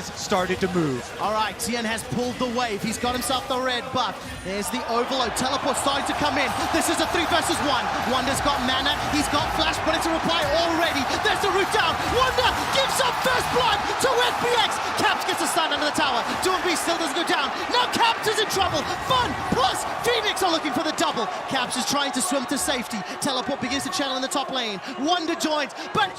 has started to move. All right, Tien has pulled the wave. He's got himself the red buff. There's the overload. Teleport starting to come in. This is a 3 versus 1. Wonder's got mana. He's got flash, but it's a reply already. There's the root down. Wonder gives up first blood to FPX. Caps gets a stun under the tower. Doomby still doesn't go down. Now Caps is in trouble. FunPlus Phoenix are looking for the double. Caps is trying to swim to safety. Teleport begins to channel in the top lane. Wonder joins, but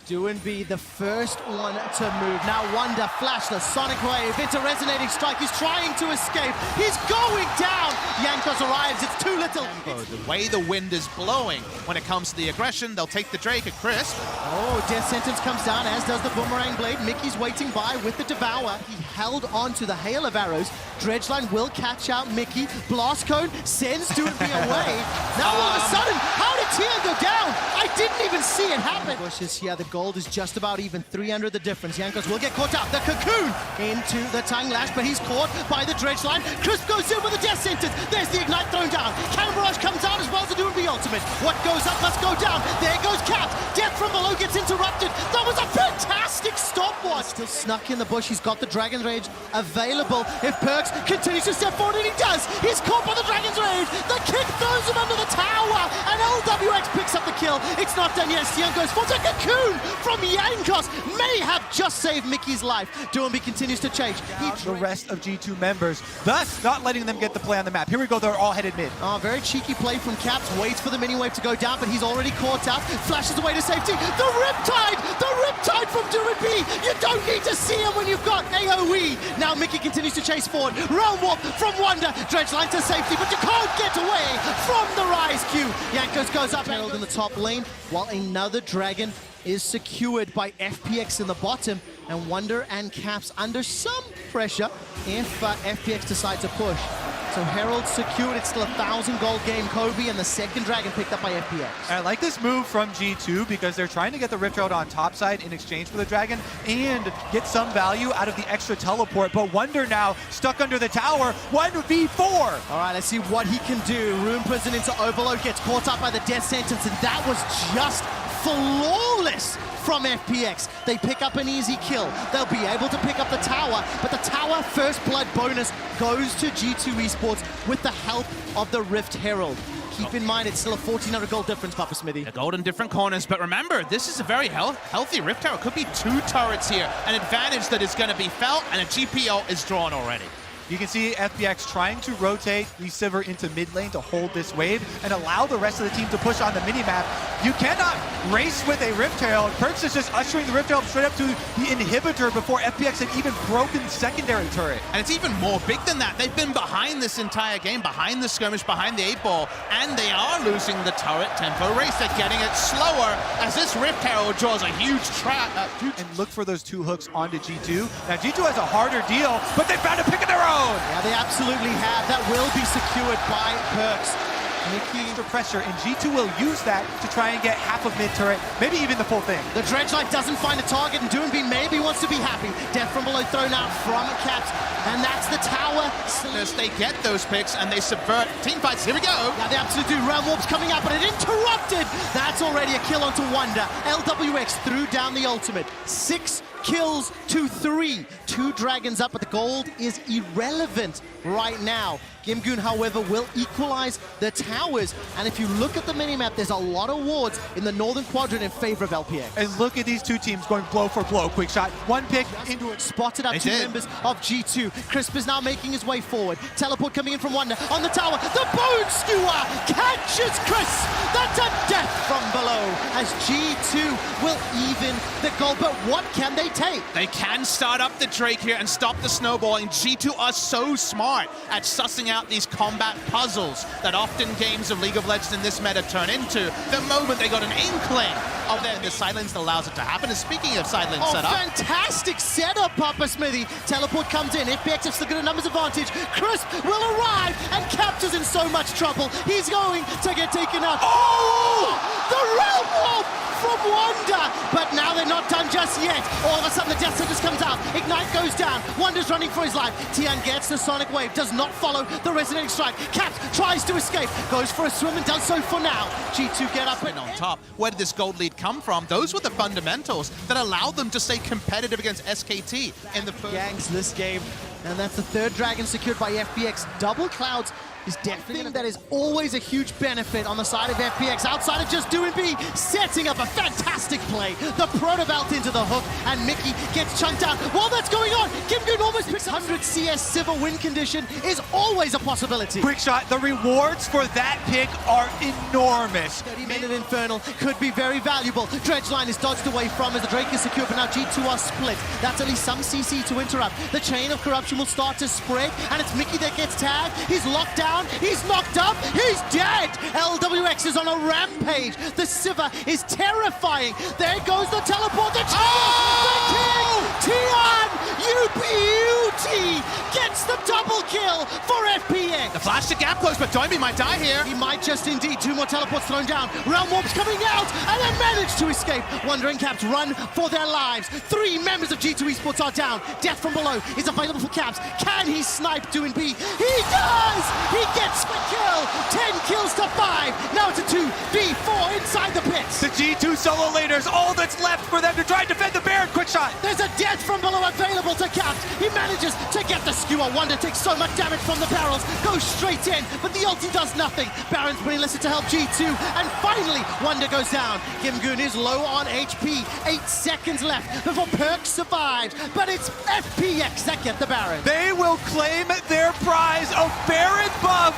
Doomby the first one to move. Now Wonder flash the Sonic Wave into Resonating Strike. He's trying to escape. He's going down. Jankos arrives. It's too little. The way the wind is blowing when it comes to the aggression, they'll take the Drake at Crisp. Oh, Death Sentence comes down, as does the Boomerang Blade. Mickey's waiting by with the Devour. He held on to the hail of arrows. Dredgeline will catch out Mickey. Blast Cone sends Doomby away. Now all of a sudden, how did Tien go down? I didn't even see it happen. Bushes here, the gold is just about even. 300 the difference. Jankos will get caught out. The Cocoon into the Tongue Lash, but he's caught by the Dredgeline. Crisp goes in with a Death Sentence. There's the Ignite thrown down. Cannon Barrage comes out as well as the Doomby ultimate. What goes up must go down. There goes Cap. Death from below gets interrupted. That was a fantastic stopwatch. Still snuck in the bush. He's got the Dragon Rage available. If Perks continues to step forward, and he does. He's caught by the Dragon's Rage. The kick throws him under the tower, and LWX picks up the kill. It's not done yet. Stian goes for the Cocoon from Jankos. May have just saved Mickey's life. Doomby continues to chase. The rest of G2 members, thus not letting them get the play on the map. Here we go, they're all headed mid. Oh, very cheeky play from Caps. Waits for the mini wave to go down, but he's already caught out. Flashes away to safety. The Riptide! The Riptide from Doomby! You don't need to see him when you've got AoE. Now Mickey continues to chase forward. Realm Warp from Wonder. Dredgeline to safety, but you can't get away from the Rise Q. Jankos goes up, Herald in the top lane, while another Dragon is secured by FPX in the bottom, and Wonder and Caps under some pressure if FPX decide to push. So Herald secured. It's still a 1,000 gold game. Kobe and the second Dragon picked up by FPX. I like this move from G2 because they're trying to get the Rift Herald on top side in exchange for the Dragon and get some value out of the extra teleport. But Wonder now stuck under the tower. 1v4. All right, let's see what he can do. Rune Prison into Overload, gets caught up by the Death Sentence, and that was just flawless from FPX. They pick up an easy kill. They'll be able to pick up the tower, but the tower first blood bonus goes to G2 Esports with the help of the Rift Herald. Keep in mind, it's still a 1,400 gold difference, Papa Smithy. The gold in different corners, but remember, this is a very healthy Rift Tower. Could be 2 turrets here. An advantage that is going to be felt, and a GPO is drawn already. You can see FPX trying to rotate Sivir into mid lane to hold this wave and allow the rest of the team to push on the minimap. You cannot race with a Rift Herald. Perks is just ushering the Rift Herald straight up to the inhibitor before FPX had even broken secondary turret. And it's even more big than that. They've been behind this entire game, behind the skirmish, behind the 8-ball, and they are losing the turret tempo race. They're getting it slower as this Rift Herald draws a huge trap. And look for those 2 hooks onto G2. Now G2 has a harder deal, but they found a pick of their own. Yeah, they absolutely have. That will be secured by Perks. Mickey under pressure, and G2 will use that to try and get half of mid turret, maybe even the full thing. The Dredgeline doesn't find a target, and Doomby maybe wants to be happy. Death from below thrown out from Caps, and that's the tower. They get those picks, and they subvert team fights. Here we go. Yeah, they absolutely do. Realm Warp's coming out, but it interrupted. That's already a kill onto Wonder. LWX threw down the ultimate. 6 kills to 3. 2 dragons up, but the gold is irrelevant right now. Gimgoon, however, will equalize the towers. And if you look at the minimap, there's a lot of wards in the northern quadrant in favor of LPX. And look at these 2 teams going blow for blow. Quick shot, 1 pick into it. Spotted up 2 members of G2. Crisp is now making his way forward. Teleport coming in from Wonder on the tower. The Bone Skewer catches Crisp. That's a death from below as G2 will even the goal. But what can they take? They can start up the Drake here and stop the snowballing. G2 are so smart at sussing out these combat puzzles that often games of League of Legends in this meta turn into. The moment they got an inkling of the silence that allows it to happen. And speaking of silence setup. Fantastic setup, Papa Smithy. Teleport comes in. FPX have still got a numbers advantage. Crisp will arrive, and Captors in so much trouble. He's going to get taken out. Oh! The Realm Warp from Wonder, but now they're not done just yet. All of a sudden the Death Sentence comes out, Ignite goes down, Wonder's running for his life, Tian gets the Sonic Wave, does not follow the Resonating Strike, Caps tries to escape, goes for a swim and does so for now. G2 get up and on top. Where did this gold lead come from? Those were the fundamentals that allowed them to stay competitive against SKT in the first. Gangs this game, and that's the third dragon secured by FPX. Double Clouds is definitely that is always a huge benefit on the side of FPX. Outside of just doing B, setting up a fantastic play. The Proto Belt into the hook, and Mickey gets chunked out. While that's going on, Kim-Goon almost picks 100 CS Civil win condition is always a possibility. Quick shot, the rewards for that pick are enormous. 30-minute Infernal could be very valuable. Dredgeline is dodged away from as the Drake is secure, but now G2 are split. That's at least some CC to interrupt. The chain of corruption will start to spread, and it's Mickey that gets tagged. He's locked down. He's knocked up, he's dead! LWX is on a rampage. The Sivir is terrifying. There goes the teleport, the king! Tian, you beauty! Gets the double kill for FPX. The flash to gap close, but Doinby might die here. He might just indeed. 2 more teleports thrown down. Realm Warp's coming out, and they manage to escape. Wandering Caps run for their lives. 3 members of G2 Esports are down. Death from below is available for Caps. Can he snipe doing B? He does! He gets the kill. 10 kills to 5. Now it's a 2v4 inside the pits. The G2 solo laners, all that's left for them to try and defend the Baron. Quick shot. There's a death from below available to Caps. He manages to get the skewer. Wonder takes so much damage from the barrels. Goes straight in, but the ulti does nothing. Baron's putting Lissa to help G2. And finally, Wonder goes down. Kim-Goon is low on HP. 8 seconds left before Perk survives. But it's FPX that get the Baron. They will claim their prize of Baron buff.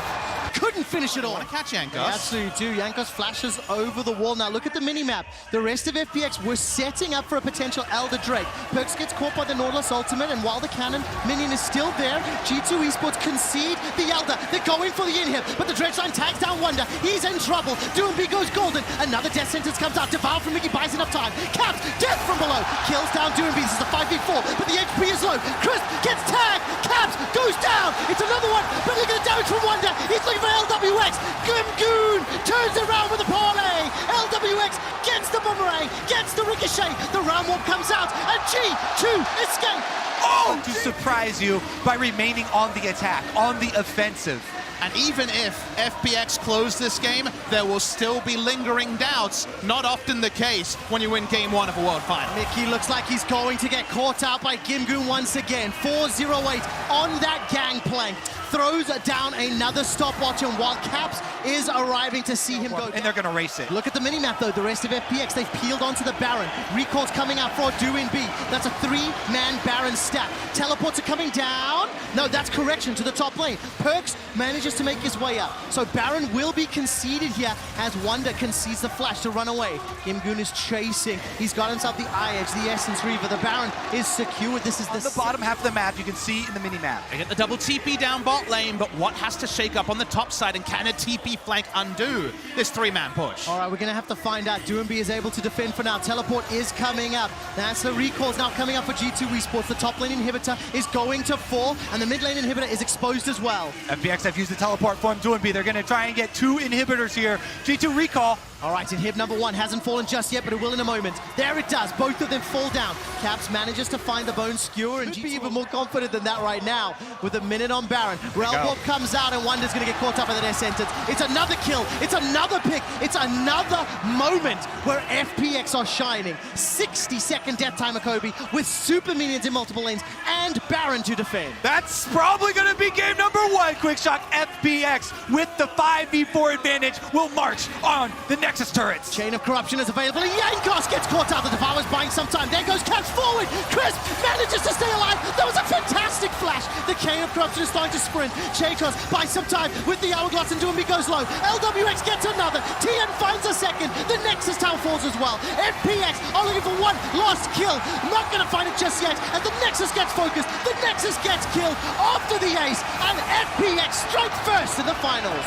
Couldn't finish it all. Want to catch Yankos? They absolutely do. Yankos flashes over the wall. Now look at the mini-map. The rest of FPX were setting up for a potential Elder Drake. Perks gets caught by the Nautilus ultimate, and while the cannon minion is still there, G2 Esports concede the Elder. They're going for the inhib, but the Dredgeline tags down Wonder. He's in trouble. Doomby goes golden. Another death sentence comes out. Devour from Mickey buys enough time. Caps, death from below. Kills down Doomby. This is a 5v4, but the HP is low. Crisp gets tagged. Caps goes down. It's another one, but look at the damage from Wonder. He's looking for LWX. Kim-Goon turns around with a parlay. LWX gets the boomerang, gets the ricochet. The round warp comes out, and G2 escape. Oh, to surprise you by remaining on the attack, on the offensive. And even if FPX close this game, there will still be lingering doubts. Not often the case when you win game 1 of a World Final. Mickey looks like he's going to get caught out by Kim-Goon once again. 4-0-8 on that gangplank. Throws down another stopwatch, and while Caps is arriving to see him go. And they're going to race it. Look at the minimap though, the rest of FPX, they've peeled onto the Baron. Recall's coming out for Doin B. That's a 3-man Baron stack. Teleports are coming down. No, that's correction to the top lane. Perks manages to make his way up. So Baron will be conceded here as Wonder concedes the flash to run away. Kim-Goon is chasing. He's got himself the Eye Edge, the Essence Reaver. The Baron is secured. This is the bottom half of the map, you can see in the mini-map. They get the double TP down bot lane, but what has to shake up on the top side, and can a TP flank undo this 3-man push? All right, we're going to have to find out. Doomby is able to defend for now. Teleport is coming up. That's the recalls now coming up for G2 Esports. The top lane inhibitor is going to fall, and the mid lane inhibitor is exposed as well. FPX have used the teleport form to B. They're going to try and get 2 inhibitors here. G2 recall. All right, inhib number 1 hasn't fallen just yet, but it will in a moment. There it does. Both of them fall down. Caps manages to find the bone skewer, and be even more confident than that right now with a minute on Baron. Relborg comes out, and Wonder's going to get caught up in the death sentence. It's another kill. It's another pick. It's another moment where FPX are shining. 60-second death timer, Kobe, with super minions in multiple lanes and Baron to defend. That's probably going to be game number 1. Quick shot. FPX with the 5v4 advantage will march on the Nexus turrets. Chain of corruption is available, and Yankos gets caught out. The Devour's buying some time. There goes Caps forward. Crisp manages to stay alive. That was a fantastic flash. The chain of corruption is starting to sprint. Yankos buys some time with the hourglass, and Doomby goes low. LWX gets another. TN finds a second. The Nexus tower falls as well. FPX are looking for one last kill. Not going to find it just yet, and the Nexus gets focused. The Nexus gets killed after the ace, and FPX strike first in the finals.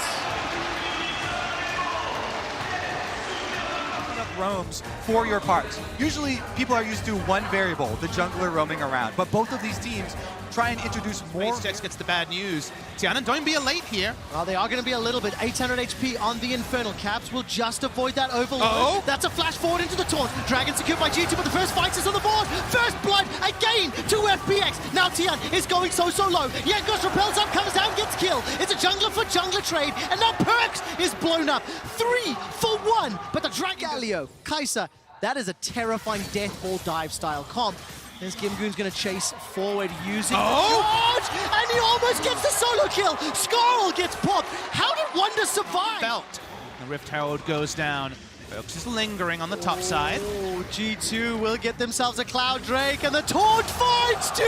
Roams for your parts. Usually people are used to one variable, the jungler roaming around, but both of these teams try and introduce more. FaceTex gets the bad news. Tiana, don't be a late here. Well, they are going to be a little bit. 800 HP on the Infernal. Caps will just avoid that overload. Oh. That's a flash forward into the taunt. Dragon secured by G2, but the first fight is on the board. First blood again to FPX. Now Tian is going so low. Yankos repels up, comes down, gets kill. It's a jungler for jungler trade, and now Perks is blown up. 3 for 1, but the Dragon... Galio, Kai'Sa, that is a terrifying death ball dive style comp. As Gimgoon's going to chase forward using the charge, and he almost gets the solo kill. Skarl gets popped. How did Wonder survive? Belt. The Rift Herald goes down. Perks is lingering on the top side. Oh, G2 will get themselves a Cloud Drake, and the taunt finds two!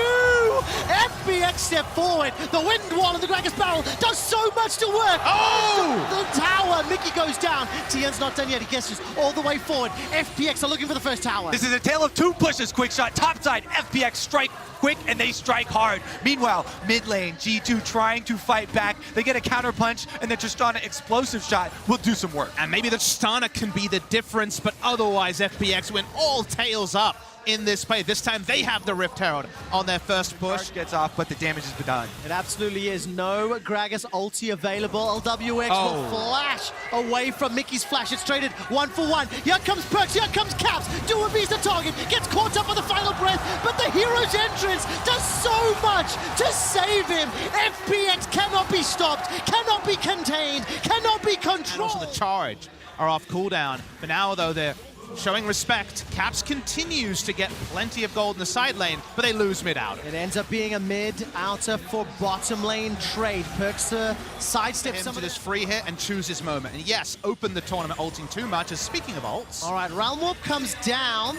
FPX step forward. The Wind Wall and the Gragas Barrel does so much to work. Oh! The tower. Mickey goes down. Tian's not done yet. He gestures all the way forward. FPX are looking for the first tower. This is a tale of two pushes. Quick shot, top side. FPX strike quick and they strike hard. Meanwhile, mid lane, G2 trying to fight back. They get a counter punch, and the Tristana explosive shot will do some work. And maybe the Tristana can be the difference, but otherwise FPX went all tails up in this play. This time they have the Rift Herald on their first push. Charge gets off, but the damage has been done. It absolutely is. No Gragas ulti available. LWX will flash away from Mickey's flash. It's traded 1 for 1. Here comes Perks, here comes Caps. Do a beast the target, gets caught up on the final breath, but the hero's entrance does so much to save him. FPX cannot be stopped, cannot be contained, cannot be controlled. And also the charge are off cooldown. But now, though, they're showing respect. Caps continues to get plenty of gold in the side lane, but they lose mid-outer. It ends up being a mid-outer for bottom lane trade. Perks sidestep some to of this free hit and choose his moment. And yes, open the tournament ulting too much. As speaking of ults, all right, Realm Warp comes down.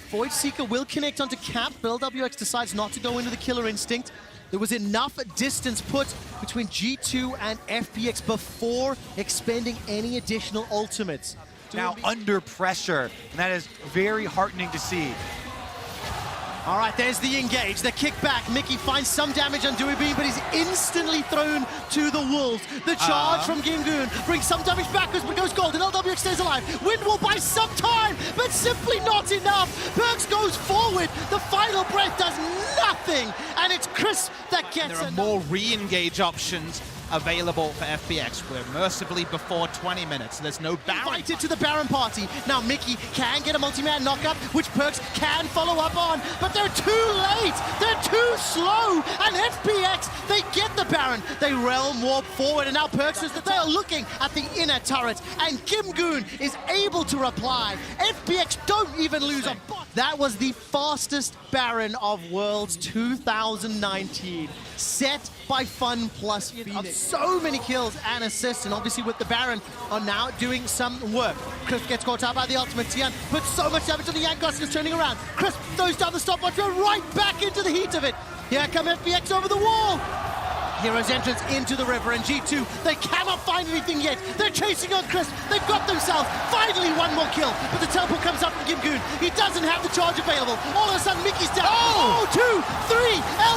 Void Seeker will connect onto Cap, but LWX decides not to go into the Killer Instinct. There was enough distance put between G2 and FPX before expending any additional ultimates. Now under pressure, and that is very heartening to see. All right, there's the engage, the kickback. Mickey finds some damage on Dewey Beam, but he's instantly thrown to the wolves. The charge from Gimgoon brings some damage backwards, but goes gold, and LWX stays alive. Wind will buy some time, but simply not enough. Perks goes forward. The final breath does nothing, and it's Chris that gets it. There are more re-engage options available for FPX. We're mercifully before 20 minutes. There's no Baron. Invited to the Baron party. Now Mickey can get a multi-man knockup, which Perks can follow up on, but they're too late. They're too slow. And FPX, they get the Baron. They realm warp forward, and now Perks is that they are looking at the inner turret, and Gimgoon is able to reply. FPX don't even lose a bot. That was the fastest Baron of Worlds 2019, set by FunPlus Phoenix. So many kills and assists, and obviously with the Baron are now doing some work. Chris gets caught out by the ultimate. Tian puts so much damage on the Yankos, is turning around. Chris throws down the stopwatch, we're right back into the heat of it. Here come FPX over the wall. Hero's entrance into the river, and G2, they cannot find anything yet. They're chasing on Chris. They've got themselves finally one more kill, but the teleport comes up from Gimgoon. He doesn't have the charge available. All of a sudden, Mickey's down. Oh, 2, 3,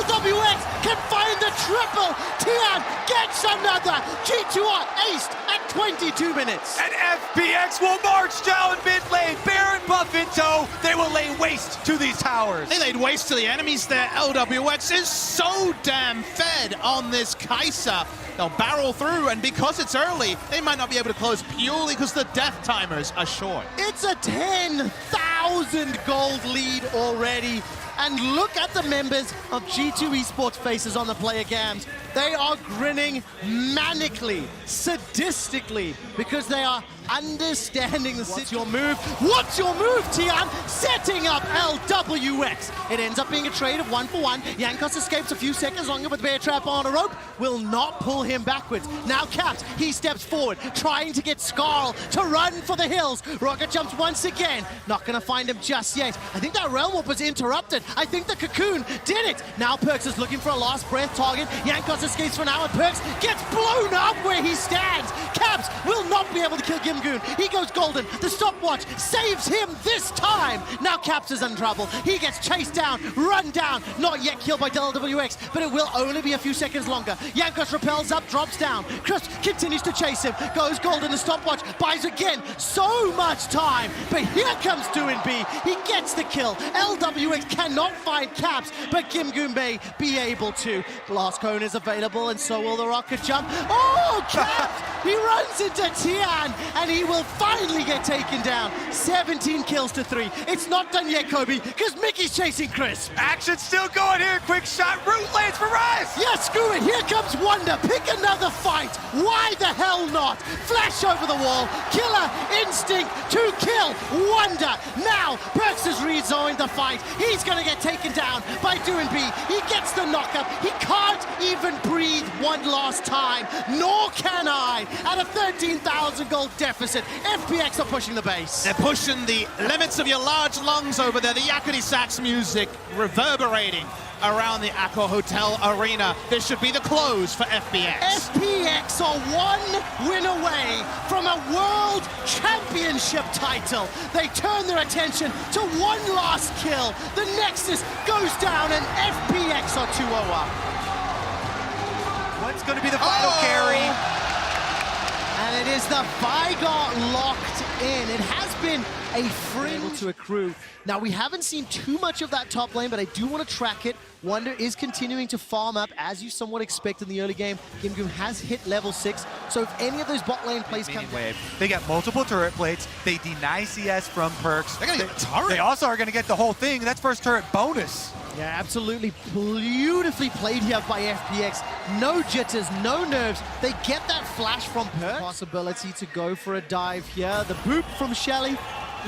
LWX can find the triple. Tian gets another. G2 are aced at 22 minutes. And FPX will march down mid lane. Baron buff in tow. They will lay waste to these towers. They laid waste to the enemies there. LWX is so damn fed on this Kai'Sa. They'll barrel through, and because it's early, they might not be able to close purely because the death timers are short. It's a 10,000 gold lead already. And look at the members of G2 Esports faces on the player cams. They are grinning manically, sadistically, because they are understanding the situation. What's your move, Tian? Setting up LWX. It ends up being a trade of 1 for 1. Yankos escapes a few seconds longer, but the bear trap on a rope will not pull him backwards. Now Caps, he steps forward, trying to get Skarl to run for the hills. Rocket jumps once again. Not gonna find him just yet. I think that Realm Warp was interrupted. I think the Cocoon did it. Now Perks is looking for a last breath target. Yankos is escapes for now, and Perks gets blown up where he stands. Caps will not be able to kill Gimgoon. He goes golden. The stopwatch saves him this time. Now Caps is in trouble. He gets chased down, run down. Not yet killed by LWX, but it will only be a few seconds longer. Jankos repels up, drops down. Chris continues to chase him. Goes golden. The stopwatch buys again. So much time. But here comes 2&B. He gets the kill. LWX cannot find Caps, but Gimgoon may be able to. Blast Cone is available, and so will the rocket jump. Oh, Caps! He runs into Tian, and he will finally get taken down. 17 kills to 3. It's not done yet, Kobe, because Mickey's chasing Chris. Action still going here. Quick shot. Root lanes for Rise. Yes, screw it. Here comes Wonder. Pick another fight. Why the hell not? Flash over the wall. Killer instinct to kill Wonder. Now, Perks has rejoined the fight. He's going to get taken down by 2&B. He gets the knockup. He can't even breathe one last time. Nor can I. At a 13,000 gold deficit, FPX are pushing the base. They're pushing the limits of your large lungs over there. The yakety sax music reverberating around the Accor Hotel Arena. This should be the close for FPX. FPX are one win away from a world championship title. They turn their attention to one last kill. The Nexus goes down, and FPX are 2-0 up. What's going to be the final carry? And it is the Vigor locked in. It has been a fringe to accrue. Now, we haven't seen too much of that top lane, but I do want to track it. Wonder is continuing to farm up, as you somewhat expect in the early game. Gimgoon has hit level 6, so if any of those bot lane plays come... They get multiple turret plates. They deny CS from Perks. They're going to get turret. They also are going to get the whole thing. That's first turret bonus. Yeah, absolutely beautifully played here by FPX. No jitters, no nerves. They get that flash from Perks. Possibility to go for a dive here. The boop from Shelly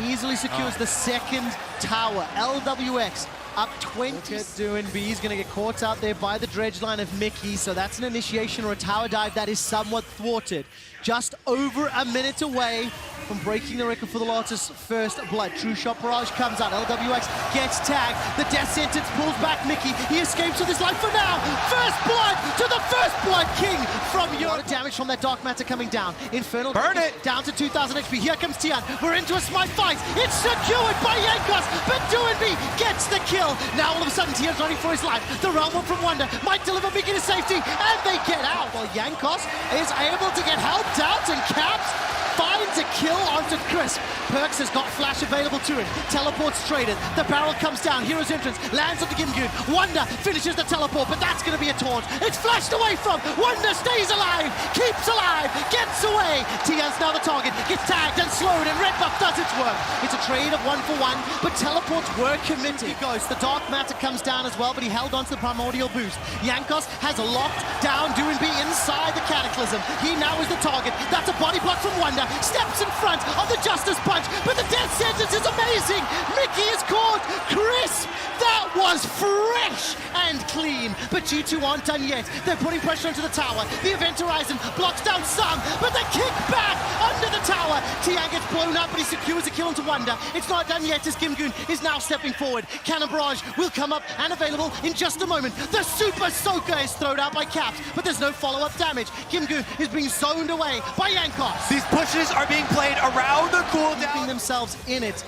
easily secures the second tower. LWX up 20. 2&B is going to get caught out there by the dredge line of Mickey, so that's an initiation or a tower dive that is somewhat thwarted. Just over a minute away from breaking the record for the Lotus first blood. True Shot Barrage comes out. LWX gets tagged. The death sentence pulls back Mickey. He escapes with his life for now. First blood to the first blood king from Europe. A lot of damage from that Dark Matter coming down. Infernal burn it down to 2,000 HP. Here comes Tian. We're into a smite fight. It's secured by Jankos, but 2&B gets the kill. Now all of a sudden Tian's running for his life. The realm up from Wonder might deliver Mickey to safety, and they get out. While Jankos is able to get helped out, and Caps finds a kill onto Crisp. Perks has got flash available to him. Teleports traded. The barrel comes down. Hero's entrance lands on the Gimgoon. Wonder finishes the teleport, but that's going to be a taunt. It's flashed away from. Wonder stays alive, keeps alive, gets away. Tian's now the target. Gets tagged and slowed, and Red Buff does its work. It's a trade of 1-for-1, but teleports were committed. He goes. The Dark Matter comes down as well, but he held on to the primordial boost. Jankos has locked down 2&B inside the Cataclysm. He now is the target. That's a body block from Wonder. Steps in front of the Justice Punch, but the death sentence is amazing. Mickey is caught. Crisp. That was fresh and clean, but G2 aren't done yet. They're putting pressure into the tower. The Event Horizon blocks down some, but they kick back under the tower. Tian gets blown up, but he secures a kill into Wonder. It's not done yet as Gimgoon is now stepping forward. Cannon Barrage will come up and available in just a moment. The Super Soaker is thrown out by Caps, but there's no follow-up damage. Gimgoon is being zoned away by Jankos. These pushes are being played around the cooldown. Themselves in it.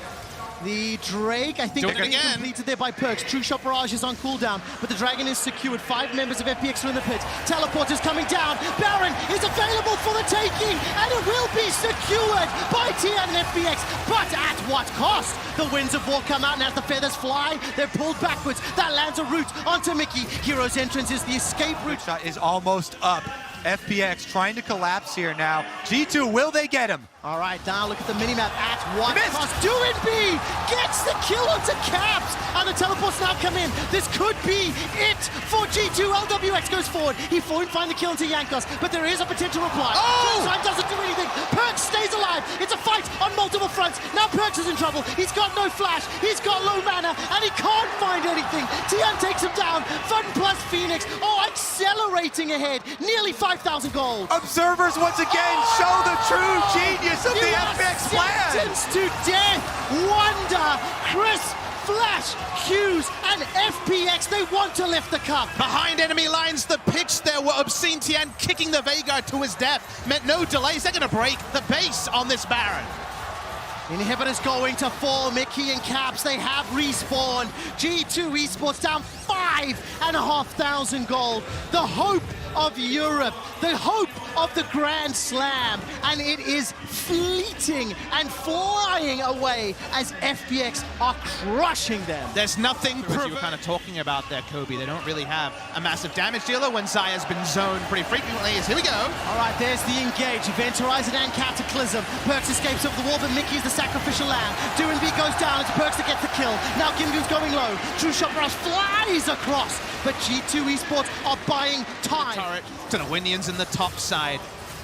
The Drake, I think, they're completed there by Perks. True Shot Barrage is on cooldown, but the Dragon is secured. 5 members of FPX are in the pit. Teleport is coming down. Baron is available for the taking, and it will be secured by Tian and FPX. But at what cost? The Winds of War come out, and as the feathers fly, they're pulled backwards. That lands a root onto Mickey. Hero's entrance is the escape route. Shot is almost up. FPX trying to collapse here now. G2, will they get him? All right, now look at the minimap. At what cost? 2&B gets the kill onto Caps, and the teleports now come in. This could be it for G2. LWX goes forward. He won't find the kill into Jankos, but there is a potential reply. Oh! Time doesn't do anything. Perks stays alive. It's a fight on multiple fronts. Now Perks is in trouble. He's got no flash. He's got low mana, and he can't find anything. Tian takes him down. FunPlus Phoenix, accelerating ahead. Nearly 5,000 gold. Observers once again show the true genius of the FPX plan. Sentenced to death. Wonder. Chris Flash, Q's, and FPX, they want to lift the cup. Behind enemy lines, the pitch there were obscene. Tian kicking the Veigar to his death meant no delays. They're going to break the base on this Baron. Inhibitor's going to fall. Mickey and Caps, they have respawned. G2 Esports down 5,500 gold. The hope of Europe, the hope of the Grand Slam, and it is fleeting and flying away as FPX are crushing them. There's nothing, as you were kind of talking about there, Kobe. They don't really have a massive damage dealer when Zaya's been zoned pretty frequently. Here we go. All right, there's the engage. Event Horizon and Cataclysm. Perks escapes off the wall, but Mickey is the sacrificial lamb. Doinb goes down. It's Perks that gets the kill. Now Gimgu's going low. True Shot Rush flies across, but G2 Esports are buying time. Turret to the Winions in the top side.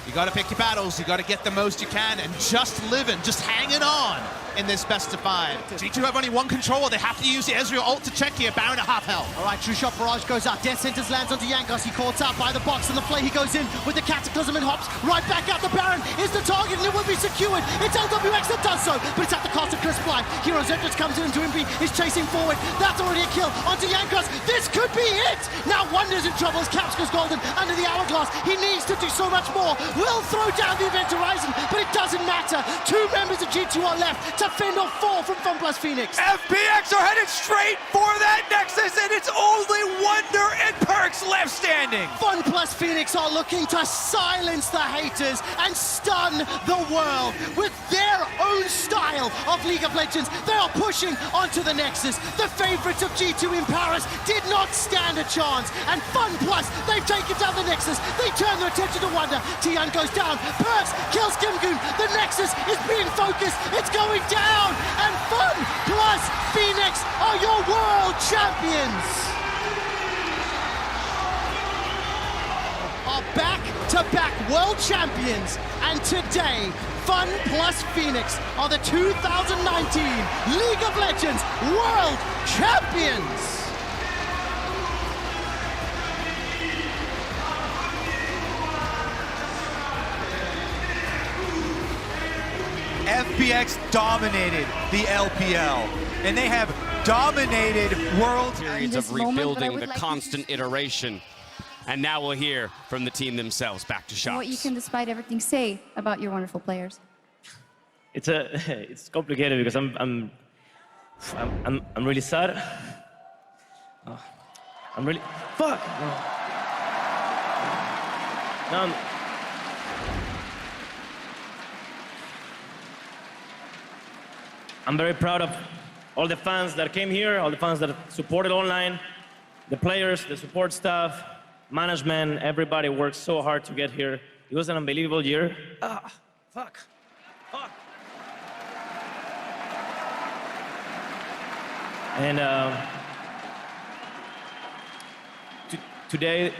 You got to pick your battles. You got to get the most you can and just living, just hanging on in this best of 5. G2 have only one controller. They have to use the Ezreal ult to check here. Baron at half health. All right, True Shot Barrage goes out. Death Sentence lands onto Jankos. He caught out by the box on the play. He goes in with the Cataclysm and hops right back out. The Baron is the target and it will be secured. It's LWX that does so, but it's at the cost of Crisp Life. Hero Zedrix comes in and Doinb is chasing forward. That's already a kill onto Jankos. This could be it. Now Wonder's in trouble as Caps goes golden under the hourglass. He needs to do so much more. Will throw down the Event Horizon, but it doesn't matter. 2 members of G2 are left to fend off 4 from FunPlus Phoenix. FPX are headed straight for that Nexus, and it's only Wonder and Perks left standing. FunPlus Phoenix are looking to silence the haters and stun the world with their own style of League of Legends. They are pushing onto the Nexus. The favorites of G2 in Paris did not stand a chance, and FunPlus, they've taken down the Nexus. They turn their attention to Wonder. Tian goes down. Perks kills Gimgu. The Nexus is being focused. It's going down. And FunPlus Phoenix are your world champions. Are back-to-back world champions. And today, FunPlus Phoenix are the 2019 League of Legends world champions. FPX dominated the LPL, and they have dominated world periods of rebuilding, the constant iteration. And now we'll hear from the team themselves. Back to Shops. What you can, despite everything, say about your wonderful players. It's complicated because I'm really sad. I'm really fuck. No. I'm very proud of all the fans that came here, all the fans that supported online, the players, the support staff, management, everybody worked so hard to get here. It was an unbelievable year. Fuck. And today,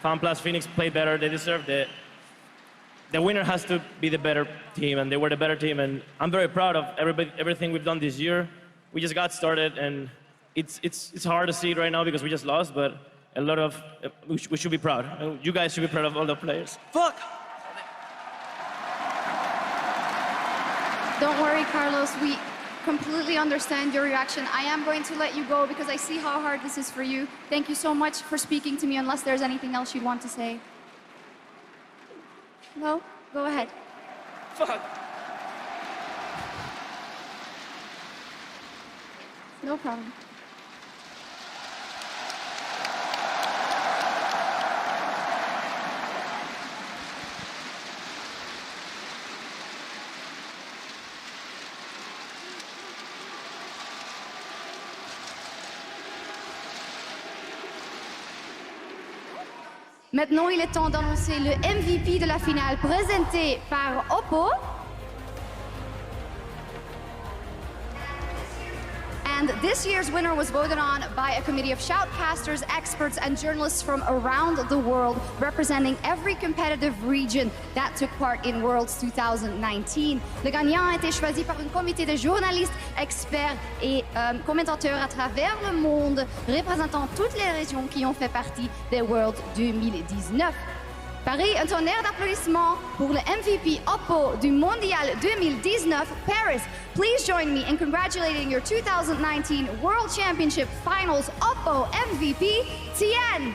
FunPlus Phoenix played better. They deserved it. The winner has to be the better team, and they were the better team. And I'm very proud of everything we've done this year. We just got started, and it's hard to see it right now because we just lost, but a lot of we should be proud. You guys should be proud of all the players. Fuck. Don't worry, Carlos. We completely understand your reaction. I am going to let you go because I see how hard this is for you. Thank you so much for speaking to me, unless there's anything else you'd want to say. No? Go ahead. Fuck. No problem. Maintenant, il est temps d'annoncer le MVP de la finale présenté par Oppo. And this year's winner was voted on by a committee of shoutcasters, experts, and journalists from around the world, representing every competitive region that took part in Worlds 2019. Le gagnant a été choisi par un comité de journalistes, experts et commentateurs à travers le monde, représentant toutes les régions qui ont fait partie des Worlds 2019. Paris, un tonnerre d'applaudissements pour le MVP Oppo du Mondial 2019 Paris. Please join me in congratulating your 2019 World Championship Finals Oppo MVP, Tien.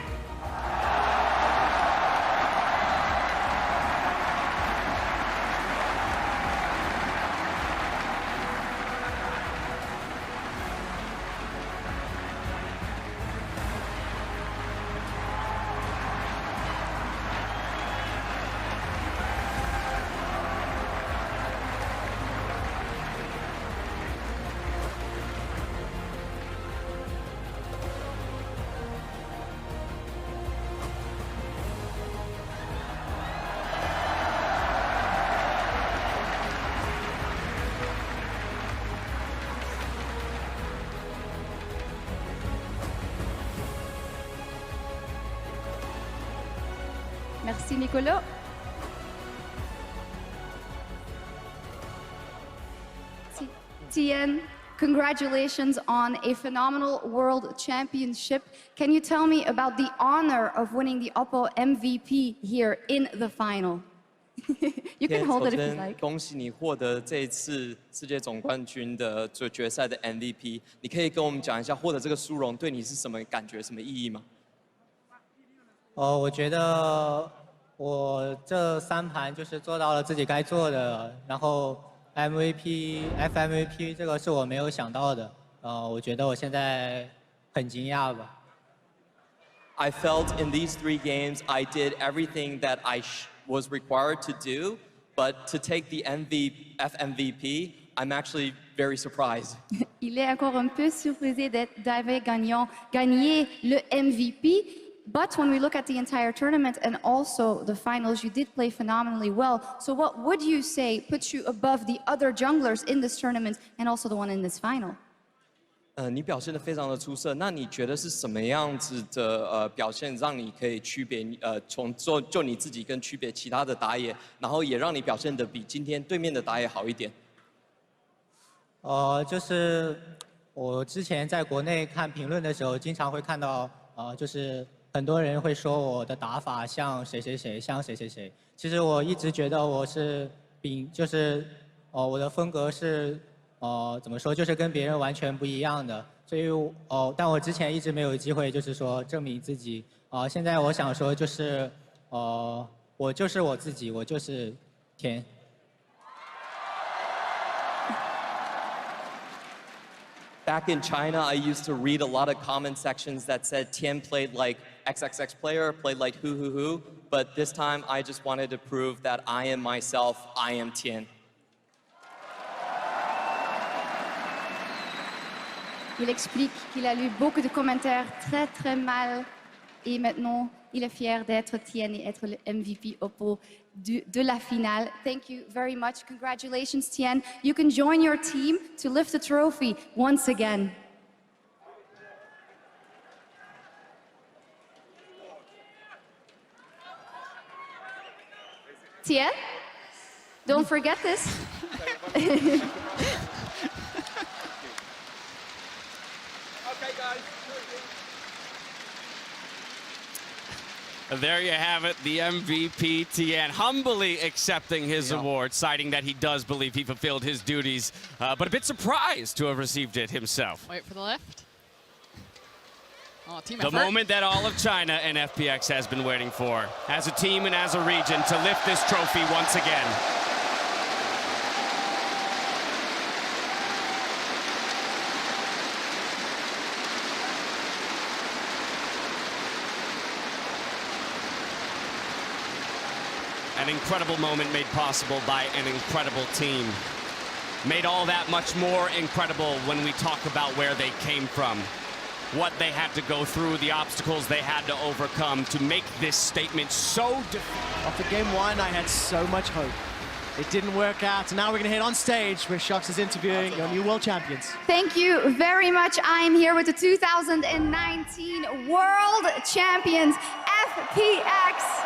Merci Nicolas. Tien, congratulations on a phenomenal World Championship. Can you tell me about the honor of winning the Oppo MVP here in the final? You can hold it if you like. 恭喜你获得这一次世界总冠军的决赛的 MVP。你可以跟我们讲一下获得这个殊荣对你是什么感觉、什么意义吗？我觉得我这3盘就是做到了自己该做的，然后 FMVP 这个是我没有想到的，我觉得我现在很惊讶吧。I felt in these 3 games I did everything that I was required to do, but to take the FMVP, I'm actually very surprised. Il est encore un peu surprisé d'avoir gagné le MVP. But when we look at the entire tournament and also the finals, you did play phenomenally well. So what would you say puts you above the other junglers in this tournament and also the one in this final? 你表现得非常的出色，那你觉得是什么样子的表现让你可以区别从就你自己跟区别其他的打野，然后也让你表现得比今天对面的打野好一点？就是我之前在国内看评论的时候，经常会看到就是很多人会说我的打法像谁谁谁，像谁谁谁。其实我一直觉得我是就是我的风格是怎么说，就是跟别人完全不一样的。所以但我之前一直没有机会，就是说证明自己。现在我想说就是我就是我自己，我就是天。Back in China, I used to read a lot of comment sections that said Tien played like XXX player, played like who, but this time I just wanted to prove that I am myself, I am Tien. Il explique qu'il a lu beaucoup de commentaires très mal et maintenant il est fier d'être Tien et être le MVP Oppo de la finale. Thank you very much. Congratulations, Tien. You can join your team to lift the trophy once again. Tien, don't forget this. Okay, guys. There you have it, the MVP Tien humbly accepting his award, citing that he does believe he fulfilled his duties, but a bit surprised to have received it himself. Wait for the lift. Oh, team The effort. moment that all of China and FPX has been waiting for, as a team and as a region, to lift this trophy once again. An incredible moment made possible by an incredible team. Made all that much more incredible when we talk about where they came from, what they had to go through, the obstacles they had to overcome to make this statement so difficult. After game 1, I had so much hope. It didn't work out, and now we're going to head on stage where Shox is interviewing your new world champions. Thank you very much. I'm here with the 2019 World Champions, FPX.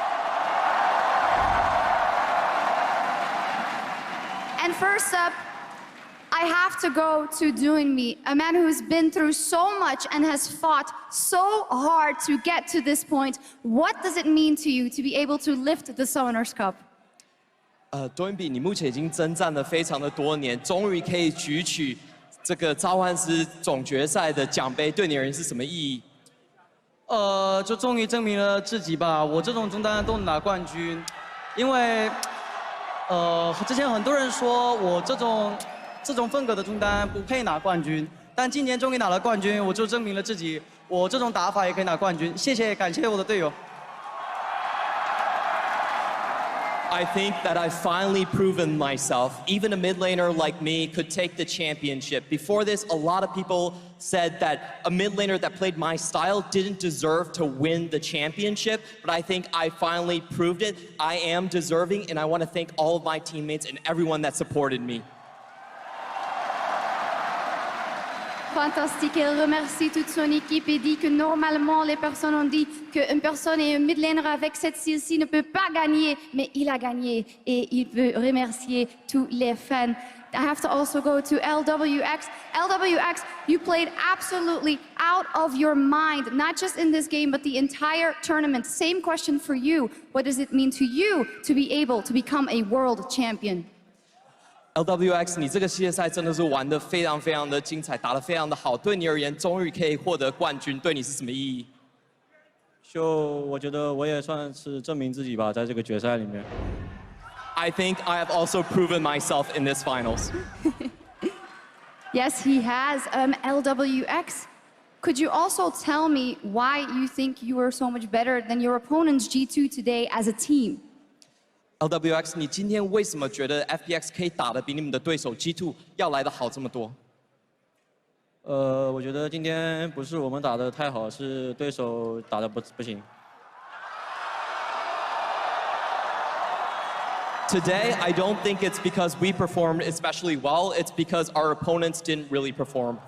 And first up, I I have to go to Doinby, a man who's been through so much and has fought so hard to get to this point. What does it mean to you to be able to lift the Summoners Cup? Doinby，你目前已经征战了非常的多年，终于可以举起这个召唤师总决赛的奖杯，对你而言是什么意义？就终于证明了自己吧。我这种中单都能拿冠军，因为之前很多人说我这种风格的中单不配拿冠军，但今年终于拿了冠军，我就证明了自己，我这种打法也可以拿冠军。谢谢，感谢我的队友。I think that I've finally proven myself. Even a mid laner like me could take the championship. Before this, a lot of people said that a mid laner that played my style didn't deserve to win the championship, but I think I finally proved it. I am deserving, and I want to thank all of my teammates and everyone that supported me. Fantastique. Elle remercie toute son équipe et dit que normalement, les personnes ont dit qu'une personne et un mid laner avec cette style-ci ne peut pas gagner, mais il a gagné et il veut remercier tous les fans. I have to also go to LWX. LWX, you played absolutely out of your mind, not just in this game, but the entire tournament. Same question for you. What does it mean to you to be able to become a world champion? LWX， 你这个系列赛真的是玩得非常非常的精彩，打得非常的好。对你而言，终于可以获得冠军，对你是什么意义？我觉得我也算是证明自己吧，在这个决赛里面。I think I have also proven myself in this finals. Yes, he has. LWX, could you also tell me why you think you are so much better than your opponents G2 today as a team? LWX， 你今天为什么觉得 FPX 可以打得比你们的对手 G2 要来得好这么多？我觉得今天不是我们打得太好，是对手打得不行。Today, I don't think it's because we performed especially well. It's because our opponents didn't really perform.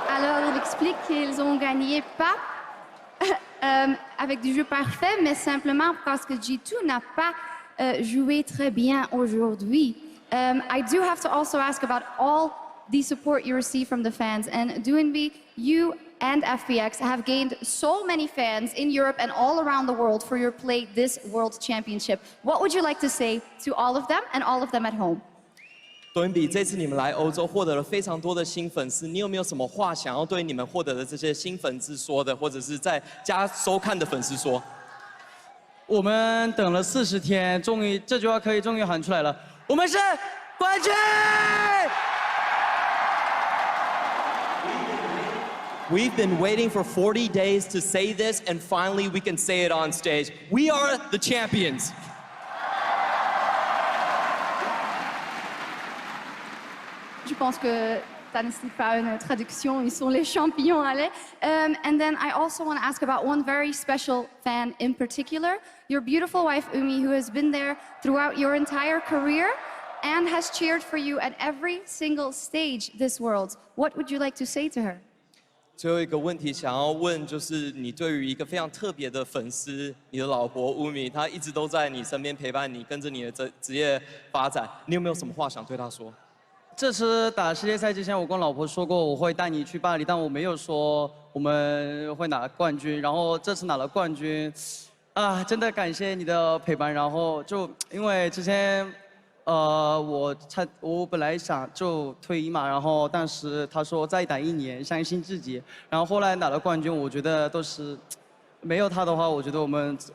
Alors, il explique qu'ils ont gagné pas avec du jeu parfait, mais simplement parce que G2 n'a pas joué très bien aujourd'hui. I do have to also ask about all the support you receive from the fans. And Doinby, you and FPX have gained so many fans in Europe and all around the world for your play this World Championship. What would you like to say to all of them and all of them at home? Doinby，这次你们来欧洲获得了非常多的新粉丝，你有没有什么话想要对你们获得的这些新粉丝说的，或者是在家收看的粉丝说？我们等了40天，终于这句话可以终于喊出来了，我们是冠军！ We've been waiting for 40 days to say this, and finally we can say it on stage. We are the champions. Je pense que ça ne nécessite pas une traduction. Ils sont les champions, allez. And then I also want to ask about one very special fan in particular, your beautiful wife, Umi, who has been there throughout your entire career and has cheered for you at every single stage this World. What would you like to say to her? 最后一个问题想要问，就是你对于一个非常特别的粉丝，你的老婆乌米，她一直都在你身边陪伴你，跟着你的职业发展，你有没有什么话想对她说？这次打世界赛之前，我跟老婆说过我会带你去巴黎，但我没有说我们会拿冠军。然后这次拿了冠军，啊，真的感谢你的陪伴。然后就因为之前。 我本来想就退役嘛，然后但是他说再打1年，相信自己。然后后来拿了冠军，我觉得都是没有他的话，我觉得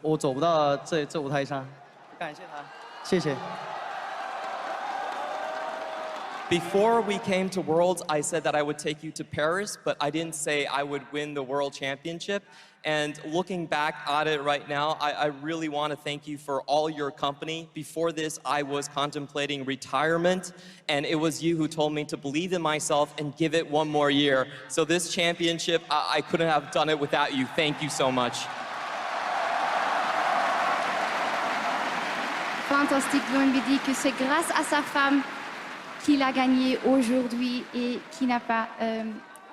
我走不到这舞台上。感谢他，谢谢。 Before we came to Worlds, I said that I would take you to Paris, but I didn't say I would win the World Championship. And looking back at it right now, I really want to thank you for all your company. Before this, I was contemplating retirement, and it was you who told me to believe in myself and give it one more year. So this championship, I couldn't have done it without you. Thank you so much. Fantastique, Doinby dit que c'est grâce à sa femme qu'il a gagné aujourd'hui et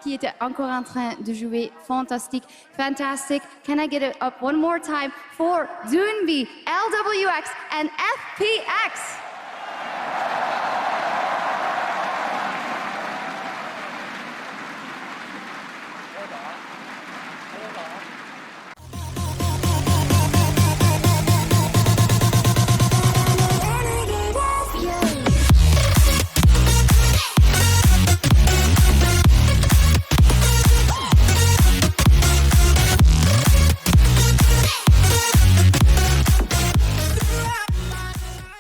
qui était encore en train de jouer. Fantastique, fantastic. Can I get it up one more time for Doinby, LWX and FPX?